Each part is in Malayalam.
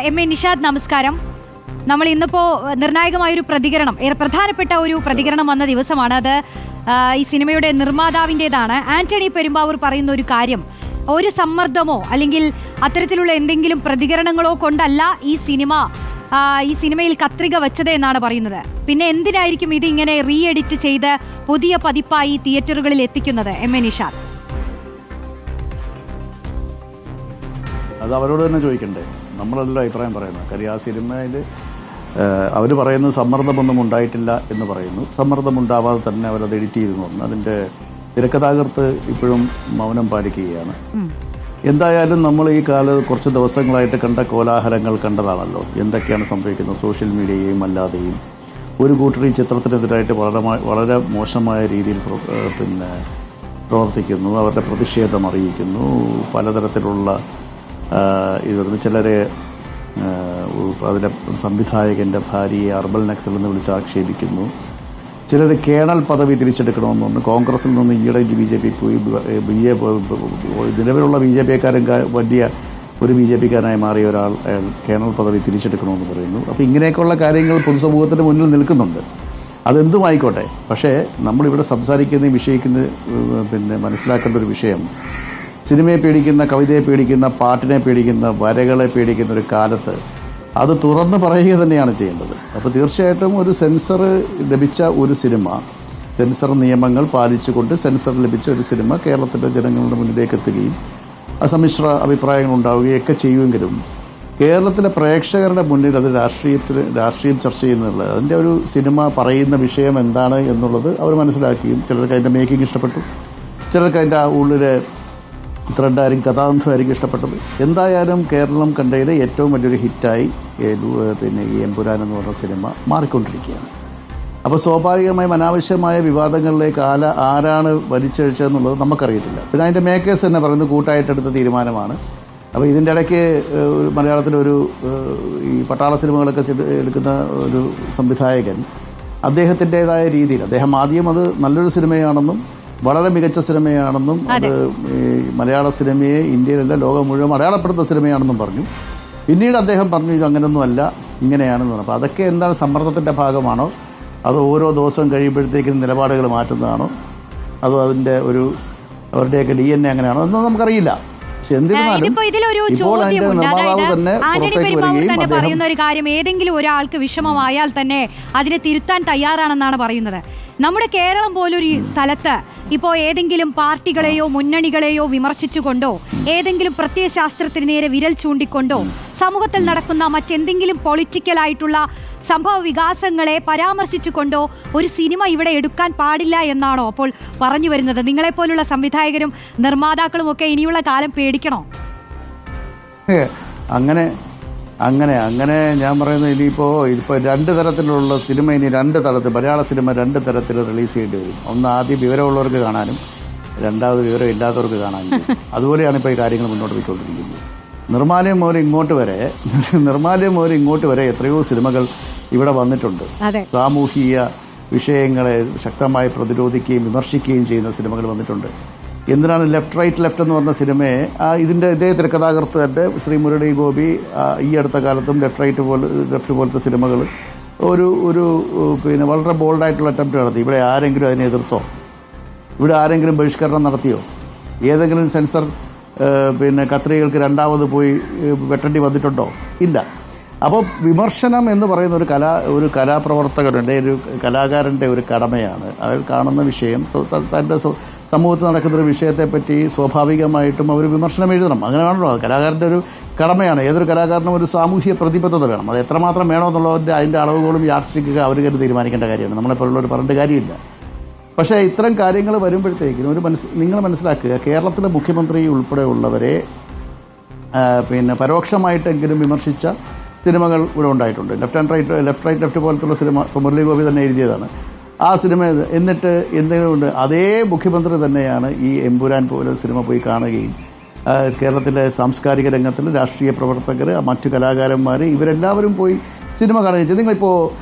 എം എ നിഷാദ് നമസ്കാരം. നമ്മൾ ഇന്നിപ്പോൾ നിർണായകമായൊരു പ്രതികരണം, ഏറെ പ്രധാനപ്പെട്ട ഒരു പ്രതികരണം വന്ന ദിവസമാണ്. അത് ഈ സിനിമയുടെ നിർമ്മാതാവിൻ്റെതാണ്. ആന്റണി പെരുമ്പാവൂർ പറയുന്ന ഒരു കാര്യം, ഒരു സമ്മർദ്ദമോ അല്ലെങ്കിൽ അത്തരത്തിലുള്ള എന്തെങ്കിലും പ്രതികരണങ്ങളോ കൊണ്ടല്ല ഈ സിനിമയിൽ കത്രിക വെച്ചത് എന്നാണ് പറയുന്നത്. പിന്നെ എന്തിനായിരിക്കും ഇത് ഇങ്ങനെ റീ എഡിറ്റ് ചെയ്ത് പുതിയ പതിപ്പായി തിയേറ്ററുകളിൽ എത്തിക്കുന്നത്? M A Nishad. അത് അവരോട് തന്നെ ചോദിക്കണ്ടേ, നമ്മളല്ല അഭിപ്രായം പറയുന്നത്. കാര്യം ആ സിനിമയിൽ അവർ പറയുന്നത് സമ്മർദ്ദമൊന്നും ഉണ്ടായിട്ടില്ല എന്ന് പറയുന്നു. സമ്മർദ്ദമുണ്ടാവാതെ തന്നെ അവരത് എഡിറ്റ് ചെയ്തു പറഞ്ഞു. അതിൻ്റെ തിരക്കഥാകൃത്ത് ഇപ്പോഴും മൗനം പാലിക്കുകയാണ്. എന്തായാലും നമ്മൾ ഈ കുറച്ച് ദിവസങ്ങളായിട്ട് കണ്ട കോലാഹലങ്ങൾ കണ്ടതാണല്ലോ. എന്തൊക്കെയാണ് സംഭവിക്കുന്നത് സോഷ്യൽ മീഡിയയും അല്ലാതെയും. ഒരു കൂട്ടർ ഈ ചിത്രത്തിനെതിരായിട്ട് വളരെ മോശമായ രീതിയിൽ പ്രവർത്തിക്കുന്നു, അവരുടെ പ്രതിഷേധം അറിയിക്കുന്നു. പലതരത്തിലുള്ള ഇവിടുന്ന് ചിലരെ അതിലെ സംവിധായകൻ്റെ ഭാര്യയെ അർബൽ നക്സൽ എന്ന് വിളിച്ച് ആക്ഷേപിക്കുന്നു. ചിലർ കേണൽ പദവി തിരിച്ചെടുക്കണമെന്ന് പറഞ്ഞു. കോൺഗ്രസിൽ നിന്ന് ഈയിടെ ബി ജെ പി പോയി നിലവിലുള്ള ബി ജെ പിക്കാരൻ വലിയ ഒരു ബി ജെ പിക്കാരനായി മാറിയ ഒരാൾ കേണൽ പദവി തിരിച്ചെടുക്കണമെന്ന് പറയുന്നു. അപ്പോൾ ഇങ്ങനെയൊക്കെയുള്ള കാര്യങ്ങൾ പൊതുസമൂഹത്തിന് മുന്നിൽ നിൽക്കുന്നുണ്ട്. അതെന്തുമായിക്കോട്ടെ, പക്ഷേ നമ്മളിവിടെ സംസാരിക്കുന്ന വിഷയിക്കുന്ന മനസ്സിലാക്കേണ്ട ഒരു വിഷയം, സിനിമയെ പേടിക്കുന്ന, കവിതയെ പേടിക്കുന്ന, പാട്ടിനെ പേടിക്കുന്ന, വരകളെ പേടിക്കുന്ന ഒരു കാലത്ത് അത് തുറന്ന് പറയുക തന്നെയാണ് ചെയ്യേണ്ടത്. അപ്പോൾ തീർച്ചയായിട്ടും ഒരു സെൻസർ ലഭിച്ച ഒരു സിനിമ, സെൻസർ നിയമങ്ങൾ പാലിച്ചുകൊണ്ട് സെൻസർ ലഭിച്ച ഒരു സിനിമ കേരളത്തിലെ ജനങ്ങളുടെ മുന്നിലേക്ക് എത്തുകയും സമ്മിശ്ര അഭിപ്രായങ്ങൾ ഉണ്ടാവുകയൊക്കെ ചെയ്യുമെങ്കിലും കേരളത്തിലെ പ്രേക്ഷകരുടെ മുന്നിൽ അത് രാഷ്ട്രീയം ചർച്ച ചെയ്യുന്നുള്ളത്, അതിൻ്റെ ഒരു സിനിമ പറയുന്ന വിഷയം എന്താണ് എന്നുള്ളത് അവർ മനസ്സിലാക്കുകയും, ചിലർക്ക് അതിൻ്റെ മേക്കിംഗ് ഇഷ്ടപ്പെട്ടു, ചിലർക്ക് അതിൻ്റെ ആ ഉള്ളിലെ ത്രെഡായിരിക്കും, കഥാന്തമായിരിക്കും ഇഷ്ടപ്പെട്ടത്. എന്തായാലും കേരളം കണ്ടതിലെ ഏറ്റവും വലിയൊരു ഹിറ്റായി ഈ എമ്പുരാൻ എന്ന് പറഞ്ഞ സിനിമ മാറിക്കൊണ്ടിരിക്കുകയാണ്. അപ്പോൾ സ്വാഭാവികമായും അനാവശ്യമായ വിവാദങ്ങളിലേക്ക് ആരാണ് വലിച്ചഴിച്ചതെന്നുള്ളത് നമുക്കറിയത്തില്ല. പിന്നെ അതിൻ്റെ മേക്കേഴ്സ് തന്നെ പറയുന്നത് കൂട്ടായിട്ടെടുത്ത തീരുമാനമാണ്. അപ്പോൾ ഇതിൻ്റെ ഇടയ്ക്ക് മലയാളത്തിലൊരു ഈ പട്ടാള സിനിമകളൊക്കെ എടുക്കുന്ന ഒരു സംവിധായകൻ അദ്ദേഹത്തിൻ്റേതായ രീതിയിൽ അദ്ദേഹം ആദ്യം അത് നല്ലൊരു സിനിമയാണെന്നും വളരെ മികച്ച സിനിമയാണെന്നും അത് മലയാള സിനിമയെ ഇന്ത്യയിലല്ല ലോകം മുഴുവൻ അടയാളപ്പെടുത്തുന്ന സിനിമയാണെന്നും പറഞ്ഞു. പിന്നീട് അദ്ദേഹം പറഞ്ഞു ഇത് അങ്ങനെയൊന്നും അല്ല, ഇങ്ങനെയാണെന്ന് പറഞ്ഞു. അപ്പോൾ അതൊക്കെ എന്താണ്, സമ്മർദ്ദത്തിൻ്റെ ഭാഗമാണോ, അത് ഓരോ ദിവസവും കഴിയുമ്പോഴത്തേക്കും നിലപാടുകൾ മാറ്റുന്നതാണോ, അതോ അതിൻ്റെ അവരുടെയൊക്കെ DNA അങ്ങനെയാണോ എന്നൊന്നും നമുക്കറിയില്ല. പക്ഷെ എന്നിരുന്നാലും ഇപ്പോൾ അതിൻ്റെ നിർമ്മാതാവ് തന്നെ പുറത്തേക്ക് വരികയും പറയുന്ന ഒരു കാര്യം, ഏതെങ്കിലും ഒരാൾക്ക് വിഷമമായാൽ തന്നെ അതിനെ തിരുത്താൻ തയ്യാറാണെന്നാണ് പറയുന്നത്. നമ്മുടെ കേരളം പോലൊരു സ്ഥലത്ത് ഇപ്പോൾ ഏതെങ്കിലും പാർട്ടികളെയോ മുന്നണികളെയോ വിമർശിച്ചുകൊണ്ടോ ഏതെങ്കിലും പ്രത്യയശാസ്ത്രത്തിന് നേരെ വിരൽ ചൂണ്ടിക്കൊണ്ടോ സമൂഹത്തിൽ നടക്കുന്ന മറ്റെന്തെങ്കിലും പൊളിറ്റിക്കലായിട്ടുള്ള സംഭവ വികാസങ്ങളെ പരാമർശിച്ചുകൊണ്ടോ ഒരു സിനിമ ഇവിടെ എടുക്കാൻ പാടില്ല എന്നാണോ അപ്പോൾ പറഞ്ഞു വരുന്നത്? നിങ്ങളെപ്പോലുള്ള സംവിധായകരും നിർമ്മാതാക്കളും ഒക്കെ ഇനിയുള്ള കാലം പേടിക്കണോ? അങ്ങനെ ഞാൻ പറയുന്നത്, ഇതിപ്പോൾ രണ്ട് തരത്തിലുള്ള സിനിമ, ഇനി മലയാള സിനിമ രണ്ട് തരത്തിൽ റിലീസ് ചെയ്യേണ്ടി വരും. ഒന്ന് ആദ്യം വിവരമുള്ളവർക്ക് കാണാനും, രണ്ടാമത് വിവരം ഇല്ലാത്തവർക്ക് കാണാനും. അതുപോലെയാണ് ഇപ്പോൾ ഈ കാര്യങ്ങൾ മുന്നോട്ട് പോയിക്കൊണ്ടിരിക്കുന്നത്. നിർമ്മാലയം മുതൽ ഇങ്ങോട്ട് വരെ എത്രയോ സിനിമകൾ ഇവിടെ വന്നിട്ടുണ്ട്. സാമൂഹിക വിഷയങ്ങളെ ശക്തമായി പ്രതിരോധിക്കുകയും വിമർശിക്കുകയും ചെയ്യുന്ന സിനിമകൾ വന്നിട്ടുണ്ട്. എന്തിനാണ് ലെഫ്റ്റ് എന്ന് പറഞ്ഞ സിനിമയെ ഇതേ തിരക്കഥാകൃത്ത് തന്നെ ശ്രീ മുരളി ഗോപി ഈ അടുത്ത കാലത്തും ലെഫ്റ്റ് പോലത്തെ സിനിമകൾ ഒരു വളരെ ബോൾഡായിട്ടുള്ള അറ്റംപ്റ്റ് നടത്തി. ഇവിടെ ആരെങ്കിലും അതിനെ എതിർത്തോ? ഇവിടെ ആരെങ്കിലും ബഹിഷ്കരണം നടത്തിയോ? ഏതെങ്കിലും സെൻസർ കത്രികൾക്ക് രണ്ടാമത് പോയി വെട്ടേണ്ടി വന്നിട്ടുണ്ടോ? ഇല്ല. അപ്പോൾ വിമർശനം എന്ന് പറയുന്ന ഒരു കലാപ്രവർത്തകരുടെ ഒരു കലാകാരൻ്റെ ഒരു കടമയാണ്. അയാൾ കാണുന്ന വിഷയം, തൻ്റെ സമൂഹത്തിൽ നടക്കുന്നൊരു വിഷയത്തെപ്പറ്റി സ്വാഭാവികമായിട്ടും അവർ വിമർശനം എഴുതണം. അങ്ങനെയാണല്ലോ, അത് കലാകാരൻ്റെ ഒരു കടമയാണ്. ഏതൊരു കലാകാരനും ഒരു സാമൂഹിക പ്രതിബദ്ധത വേണം. അത് എത്രമാത്രം വേണോ എന്നുള്ളതിൻ്റെ അതിൻ്റെ അളവുകളും യാഡ് സ്റ്റിക്കൊക്കെ അവർ കരുതി തീരുമാനിക്കേണ്ട കാര്യമാണ്. നമ്മളെപ്പോലുള്ളവർ പറഞ്ഞിട്ട് കാര്യമില്ല. പക്ഷേ ഇത്തരം കാര്യങ്ങൾ വരുമ്പോഴത്തേക്കും നിങ്ങൾ മനസ്സിലാക്കുക, കേരളത്തിലെ മുഖ്യമന്ത്രി ഉൾപ്പെടെയുള്ളവരെ പരോക്ഷമായിട്ടെങ്കിലും വിമർശിച്ച സിനിമകൾ ഇവിടെ ഉണ്ടായിട്ടുണ്ട്. ലെഫ്റ്റ് പോലത്തുള്ള സിനിമ ഇപ്പോൾ മുരളി ഗോപി തന്നെ എഴുതിയതാണ് ആ സിനിമ. എന്നിട്ട് എന്തെങ്കിലുമുണ്ട്, അതേ മുഖ്യമന്ത്രി തന്നെയാണ് ഈ എമ്പുരാൻ പോലെ സിനിമ പോയി കാണുകയും കേരളത്തിലെ സാംസ്കാരിക രംഗത്തിൽ രാഷ്ട്രീയ പ്രവർത്തകർ, മറ്റു കലാകാരന്മാർ ഇവരെല്ലാവരും പോയി സിനിമ കാണുകയും ചെയ്തു. നിങ്ങളിപ്പോൾ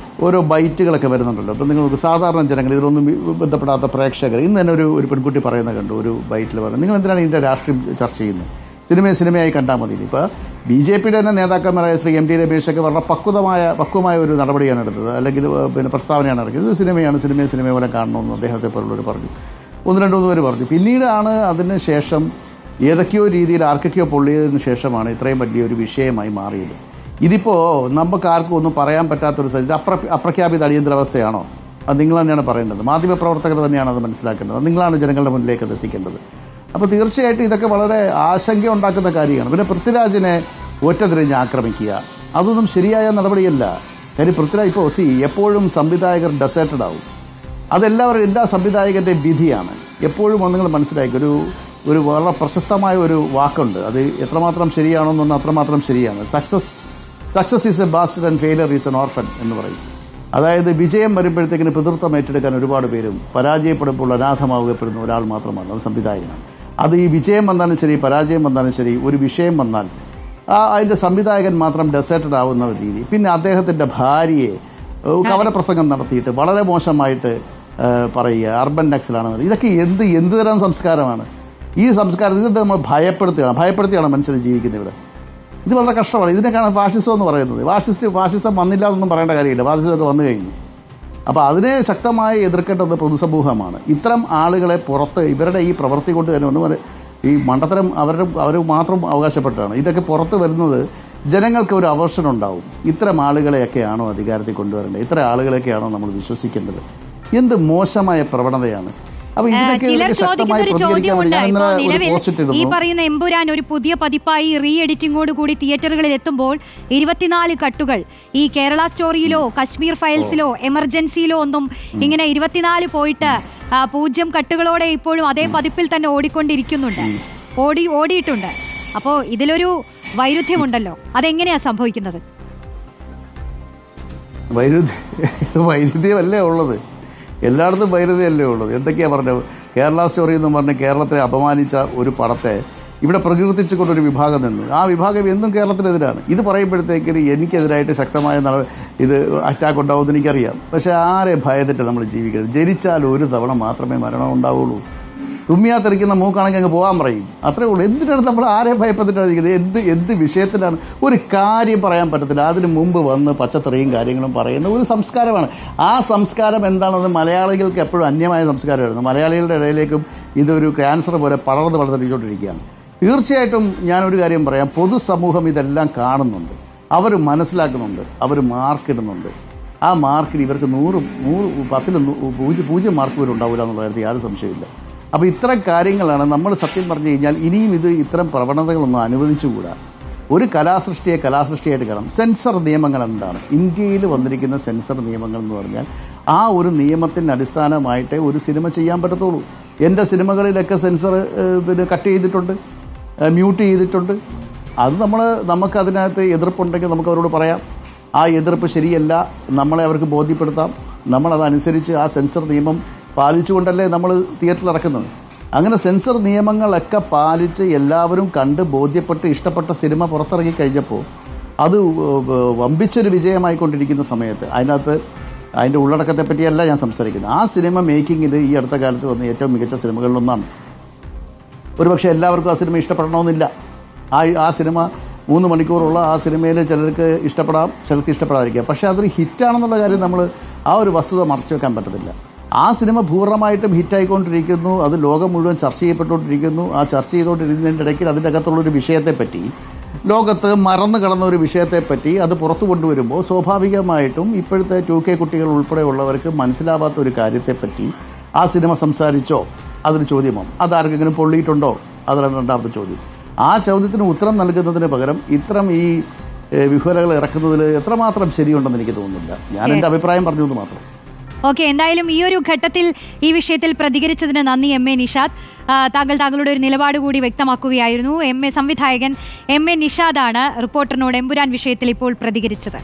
ഓരോ ബൈറ്റുകളൊക്കെ വരുന്നുണ്ടല്ലോ. അപ്പോൾ നിങ്ങൾക്ക് സാധാരണ ജനങ്ങൾ, ഇതിലൊന്നും ബന്ധപ്പെടാത്ത പ്രേക്ഷകർ, ഇന്ന് തന്നെ ഒരു പെൺകുട്ടി പറയുന്നത് കണ്ടു, ഒരു ബൈറ്റിൽ പറഞ്ഞു, നിങ്ങൾ എന്തിനാണ് ഇതിൻ്റെ രാഷ്ട്രീയം ചർച്ച ചെയ്യുന്നത്? സിനിമയായി കണ്ടാൽ മതി. ഇപ്പോൾ BJPയുടെ തന്നെ നേതാക്കന്മാരായ ശ്രീ MT രമേശൊക്കെ വളരെ പക്വമായ ഒരു നടപടിയാണ് എടുത്തത്, അല്ലെങ്കിൽ പിന്നെ പ്രസ്താവനയാണ് ഇറക്കിയത്. ഇത് സിനിമ പോലെ കാണണമെന്ന് അദ്ദേഹത്തെ പോലുള്ളവർ പറഞ്ഞു. 1-2 പേര് പറഞ്ഞു. പിന്നീടാണ് അതിന് ശേഷം ഏതൊക്കെയോ രീതിയിൽ ആർക്കൊക്കെയോ പൊള്ളിയതിനു ശേഷമാണ് ഇത്രയും വലിയൊരു വിഷയമായി മാറിയത്. ഇതിപ്പോൾ നമുക്ക് ആർക്കും ഒന്നും പറയാൻ പറ്റാത്തൊരു അപ്രഖ്യാപിത അടിയന്തരാവസ്ഥയാണോ? അത് നിങ്ങൾ തന്നെയാണ് പറയേണ്ടത്. മാധ്യമപ്രവർത്തകർ തന്നെയാണ് അത് മനസ്സിലാക്കേണ്ടത്. നിങ്ങളാണ് ജനങ്ങളുടെ മുന്നിലേക്ക് അത് എത്തിക്കേണ്ടത്. അപ്പോൾ തീർച്ചയായിട്ടും ഇതൊക്കെ വളരെ ആശങ്ക ഉണ്ടാക്കുന്ന കാര്യമാണ്. പിന്നെ പൃഥ്വിരാജിനെ ഒറ്റതിരിഞ്ഞ് ആക്രമിക്കുക, അതൊന്നും ശരിയായ നടപടിയല്ല. കാര്യം പൃഥ്വിരാജ് ഇപ്പോൾ എപ്പോഴും സംവിധായകർ ഡെസേർട്ടഡ് ആവും. എല്ലാ സംവിധായകൻ്റെയും വിധിയാണ്. എപ്പോഴും നിങ്ങൾ മനസ്സിലാക്കി ഒരു വളരെ പ്രശസ്തമായ ഒരു വാക്കുണ്ട്. അത് എത്രമാത്രം ശരിയാണോന്നൊന്നും അത്രമാത്രം ശരിയാണ്. Success is A bastard and failure is N orphan എന്ന് പറയും. അതായത് വിജയം വരുമ്പോഴത്തേക്കിന് പിതൃത്വം ഏറ്റെടുക്കാൻ ഒരുപാട് പേരും പരാജയപ്പെടുമ്പോൾ അനാഥമാകപ്പെടുന്ന ഒരാൾ മാത്രമാണ്, അത് സംവിധായകനാണ്. അത് ഈ വിജയം വന്നാലും ശരി പരാജയം വന്നാലും ശരി, ഒരു വിഷയം വന്നാൽ അതിൻ്റെ സംവിധായകൻ മാത്രം ഡെസേർട്ടഡ് ആവുന്ന ഒരു രീതി. പിന്നെ അദ്ദേഹത്തിൻ്റെ ഭാര്യയെ കവലപ്രസംഗം നടത്തിയിട്ട് വളരെ മോശമായിട്ട് പറയുക, അർബൻ നക്സലാണെന്ന്. ഇതൊക്കെ എന്ത് തരം സംസ്കാരമാണ്? ഈ സംസ്കാരം ഇതിട്ട് നമ്മൾ ഭയപ്പെടുത്തിയാണ് മനുഷ്യർ ജീവിക്കുന്നത് ഇവിടെ. ഇത് വളരെ കഷ്ടമാണ്. ഇതിനൊക്കെയാണ് ഫാഷിസം എന്ന് പറയുന്നത്. ഫാഷിസം വന്നില്ല എന്നൊന്നും പറയേണ്ട കാര്യമില്ല, ഫാഷിസമൊക്കെ വന്നു കഴിഞ്ഞു. അപ്പോൾ അതിനെ ശക്തമായി എതിർക്കേണ്ടത് പൊതുസമൂഹമാണ്. ഇത്തരം ആളുകളെ പുറത്ത് ഇവരുടെ ഈ പ്രവൃത്തി കൊണ്ട് തന്നെ ഒന്നും ഈ മണ്ടത്തരം അവർ മാത്രം അവകാശപ്പെട്ടാണ്. ഇതൊക്കെ പുറത്ത് വരുന്നത് ജനങ്ങൾക്ക് ഒരു അവേർഷൻ ഉണ്ടാവും. ഇത്തരം ആളുകളെയൊക്കെയാണോ അധികാരത്തിൽ കൊണ്ടുവരേണ്ടത്? ഇത്തരം ആളുകളെയൊക്കെയാണോ നമ്മൾ വിശ്വസിക്കേണ്ടത്? എന്ത് മോശമായ പ്രവണതയാണ്. ചിലർ ചോദിക്കുന്ന ഒരു ചോദ്യമുണ്ട്. നിലവിൽ ഈ പറയുന്ന എമ്പുരാൻ ഒരു പുതിയ പതിപ്പായി റീ എഡിറ്റിംഗോട് കൂടി തിയേറ്ററുകളിൽ എത്തുമ്പോൾ 24 കട്ടുകൾ ഈ കേരള സ്റ്റോറിയിലോ കശ്മീർ ഫയൽസിലോ എമർജൻസിയിലോ ഒന്നും ഇങ്ങനെ 24 പോയിട്ട് 0 കട്ടുകളോടെ ഇപ്പോഴും അതേ പതിപ്പിൽ തന്നെ ഓടിയിട്ടുണ്ട്. അപ്പോൾ ഇതിലൊരു വൈരുദ്ധ്യമുണ്ടല്ലോ, അതെങ്ങനെയാ സംഭവിക്കുന്നത്? വൈരുദ്ധ്യമല്ലേ ഉള്ളത്? എല്ലായിടത്തും വൈരുദ്ധ്യമല്ലേ ഉള്ളത്? എന്തൊക്കെയാണ് പറഞ്ഞത്? കേരള സ്റ്റോറി എന്ന് പറഞ്ഞ് കേരളത്തെ അപമാനിച്ച ഒരു പടത്തെ ഇവിടെ പ്രകീർത്തിച്ചുകൊണ്ടൊരു വിഭാഗം നിന്നു. ആ വിഭാഗം എന്നും കേരളത്തിനെതിരാണ്. ഇത് പറയുമ്പോഴത്തേക്കിന് എനിക്കെതിരായിട്ട് ശക്തമായ ഇത് അറ്റാക്ക് ഉണ്ടാവുമെന്ന് എനിക്കറിയാം. പക്ഷേ ആരെ ഭയന്നിട്ട് നമ്മൾ ജീവിക്കുന്നത്? ജനിച്ചാൽ ഒരു തവണ മാത്രമേ മരണം ഉണ്ടാവുള്ളൂ. തുമ്മിയാത്തെറിക്കുന്ന മൂക്കാണെങ്കിൽ അങ്ങ് പോകാൻ പറയും, അത്രേ ഉള്ളൂ. എന്തിനാണ് നമ്മൾ ആരെ ഭയപ്പെട്ടിട്ടാണ് ഇരിക്കുന്നത്? എന്ത് വിഷയത്തിലാണ്? ഒരു കാര്യം പറയാൻ പറ്റത്തില്ല, അതിന് മുമ്പ് വന്ന് പച്ചത്തറിയും കാര്യങ്ങളും പറയുന്ന ഒരു സംസ്കാരമാണ്. ആ സംസ്കാരം എന്താണെന്ന് മലയാളികൾക്ക് എപ്പോഴും അന്യമായ സംസ്കാരമായിരുന്നു. മലയാളികളുടെ ഇടയിലേക്കും ഇതൊരു ക്യാൻസർ പോലെ പടർന്നുകൊണ്ടിരിക്കുകയാണ്. തീർച്ചയായിട്ടും ഞാനൊരു കാര്യം പറയാം, പൊതുസമൂഹം ഇതെല്ലാം കാണുന്നുണ്ട്, അവർ മനസ്സിലാക്കുന്നുണ്ട്, അവർ മാർക്കിടുന്നുണ്ട്. ആ മാർക്കിൽ ഇവർക്ക് 0 മാർക്ക് പോലും ഉണ്ടാവില്ല എന്നുള്ള കാര്യത്തിൽ യാതൊരു സംശയമില്ല. അപ്പോൾ ഇത്തരം കാര്യങ്ങളാണ് നമ്മൾ സത്യം പറഞ്ഞു കഴിഞ്ഞാൽ ഇനിയും ഇത്തരം പ്രവണതകളൊന്നും അനുവദിച്ചുകൂടാ. ഒരു കലാസൃഷ്ടിയായിട്ട് കാണാം. സെൻസർ നിയമങ്ങൾ എന്താണ്? ഇന്ത്യയിൽ വന്നിരിക്കുന്ന സെൻസർ നിയമങ്ങൾ എന്ന് പറഞ്ഞാൽ ആ ഒരു നിയമത്തിൻ്റെ അടിസ്ഥാനമായിട്ടേ ഒരു സിനിമ ചെയ്യാൻ പറ്റത്തുള്ളൂ. എൻ്റെ സിനിമകളിലൊക്കെ സെൻസർ കട്ട് ചെയ്തിട്ടുണ്ട്, മ്യൂട്ട് ചെയ്തിട്ടുണ്ട്. അത് നമുക്കതിനകത്ത് എതിർപ്പുണ്ടെങ്കിൽ നമുക്ക് അവരോട് പറയാം, ആ എതിർപ്പ് ശരിയല്ല, നമ്മളെ അവർക്ക് ബോധ്യപ്പെടുത്താം. നമ്മളതനുസരിച്ച് ആ സെൻസർ നിയമം പാലിച്ചുകൊണ്ടല്ലേ നമ്മൾ തിയേറ്ററിൽ ഇറക്കുന്നത്. അങ്ങനെ സെൻസർ നിയമങ്ങളൊക്കെ പാലിച്ച് എല്ലാവരും കണ്ട് ബോധ്യപ്പെട്ട് ഇഷ്ടപ്പെട്ട സിനിമ പുറത്തിറങ്ങി കഴിഞ്ഞപ്പോൾ അത് വമ്പിച്ചൊരു വിജയമായിക്കൊണ്ടിരിക്കുന്ന സമയത്ത് അതിൻ്റെ ഉള്ളടക്കത്തെ പറ്റിയല്ല ഞാൻ സംസാരിക്കുന്നത്. ആ സിനിമ മേക്കിങ്ങിൽ ഈ അടുത്ത കാലത്ത് വന്ന ഏറ്റവും മികച്ച സിനിമകളിലൊന്നാണ്. ഒരുപക്ഷെ എല്ലാവർക്കും ആ സിനിമ ഇഷ്ടപ്പെടണമെന്നില്ല. ആ സിനിമ 3 മണിക്കൂറുള്ള ആ സിനിമയിൽ ചിലർക്ക് ഇഷ്ടപ്പെടാം, ചിലർക്ക് ഇഷ്ടപ്പെടാതിരിക്കാം. പക്ഷേ അതൊരു ഹിറ്റാണെന്നുള്ള കാര്യം നമ്മൾ ആ ഒരു വസ്തുത മറച്ചു വെക്കാൻ പറ്റത്തില്ല. ആ സിനിമ പൂർണ്ണമായിട്ടും ഹിറ്റായിക്കൊണ്ടിരിക്കുന്നു, അത് ലോകം മുഴുവൻ ചർച്ച ചെയ്യപ്പെട്ടുകൊണ്ടിരിക്കുന്നു. ആ ചർച്ച ചെയ്തുകൊണ്ടിരുന്നതിൻ്റെ ഇടയ്ക്ക് അതിൻ്റെ അകത്തുള്ളൊരു വിഷയത്തെപ്പറ്റി, ലോകത്ത് മറന്നു കിടന്ന ഒരു വിഷയത്തെപ്പറ്റി അത് പുറത്തു കൊണ്ടുവരുമ്പോൾ സ്വാഭാവികമായിട്ടും ഇപ്പോഴത്തെ 2K കുട്ടികൾ ഉൾപ്പെടെയുള്ളവർക്ക് മനസ്സിലാവാത്ത ഒരു കാര്യത്തെപ്പറ്റി ആ സിനിമ സംസാരിച്ചോ? അതൊരു ചോദ്യമാണ്. അതാർക്കെങ്കിലും പൊള്ളിയിട്ടുണ്ടോ? അതാണ് രണ്ടാമത്തെ ചോദ്യം. ആ ചോദ്യത്തിന് ഉത്തരം നൽകുന്നതിന് പകരം ഇത്തരം ഈ വിഹുലകൾ ഇറക്കുന്നതിൽ എത്രമാത്രം ശരിയുണ്ടെന്ന് എനിക്ക് തോന്നുന്നില്ല. ഞാൻ എൻ്റെ അഭിപ്രായം പറഞ്ഞു എന്ന് മാത്രം. ഓക്കെ, എന്തായാലും ഈ ഒരു ഘട്ടത്തിൽ ഈ വിഷയത്തിൽ പ്രതികരിച്ചതിന് നന്ദി MA നിഷാദ്. താങ്കളുടെ ഒരു നിലപാട് കൂടി വ്യക്തമാക്കുകയായിരുന്നു. സംവിധായകൻ MA നിഷാദാണ് റിപ്പോർട്ടറിനോട് എമ്പുരാൻ വിഷയത്തിൽ ഇപ്പോൾ പ്രതികരിച്ചത്.